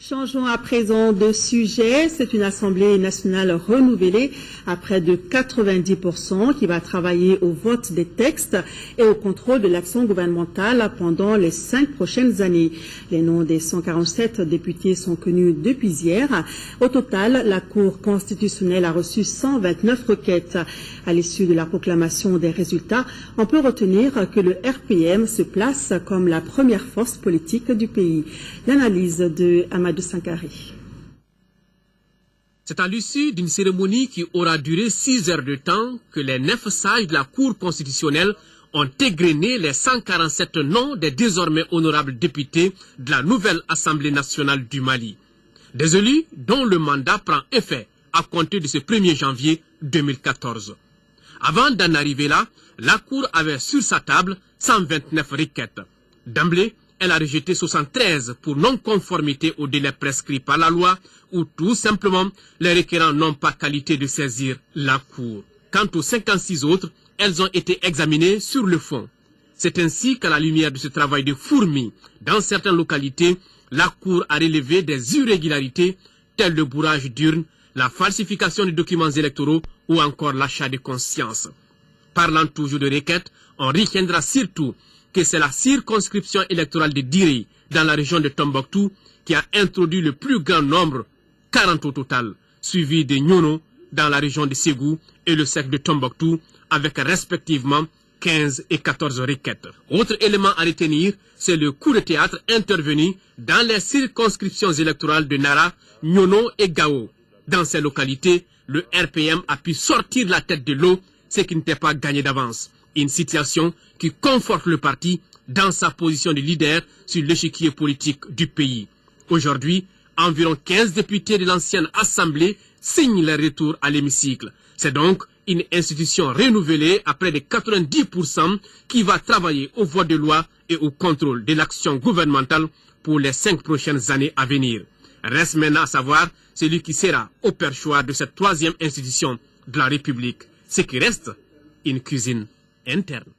Changeons à présent de sujet. C'est une Assemblée nationale renouvelée à près de 90% qui va travailler au vote des textes et au contrôle de l'action gouvernementale pendant les 5 prochaines années. Les noms des 147 députés sont connus depuis hier. Au total, la Cour constitutionnelle a reçu 129 requêtes. À l'issue de la proclamation des résultats, on peut retenir que le RPM se place comme la première force politique du pays. L'analyse de Amadou Sankari. C'est à l'issue d'une cérémonie qui aura duré 6 heures de temps que les 9 sages de la Cour constitutionnelle ont égrené les 147 noms des désormais honorables députés de la nouvelle Assemblée nationale du Mali. Des élus dont le mandat prend effet à compter de ce 1er janvier 2014. Avant d'en arriver là, la Cour avait sur sa table 129 requêtes. D'emblée, elle a rejeté 73 pour non-conformité au délai prescrit par la loi ou tout simplement les requérants n'ont pas qualité de saisir la Cour. Quant aux 56 autres, elles ont été examinées sur le fond. C'est ainsi qu'à la lumière de ce travail de fourmi, dans certaines localités, la Cour a relevé des irrégularités telles le bourrage d'urnes, la falsification des documents électoraux ou encore l'achat de conscience. Parlant toujours de requêtes, on retiendra surtout que c'est la circonscription électorale de Diri, dans la région de Tombouctou, qui a introduit le plus grand nombre, 40 au total, suivi de Nyono, dans la région de Ségou, et le cercle de Tombouctou, avec respectivement 15 et 14 requêtes. Autre élément à retenir, c'est le coup de théâtre intervenu dans les circonscriptions électorales de Nara, Nyono et Gao. Dans ces localités, le RPM a pu sortir la tête de l'eau, ce qui n'était pas gagné d'avance. Une situation qui conforte le parti dans sa position de leader sur l'échiquier politique du pays. Aujourd'hui, environ 15 députés de l'ancienne Assemblée signent leur retour à l'hémicycle. C'est donc une institution renouvelée à près de 90% qui va travailler aux voies de loi et au contrôle de l'action gouvernementale pour les 5 prochaines années à venir. Reste maintenant à savoir celui qui sera au perchoir de cette 3e institution de la République. Ce qui reste, une cuisine interne.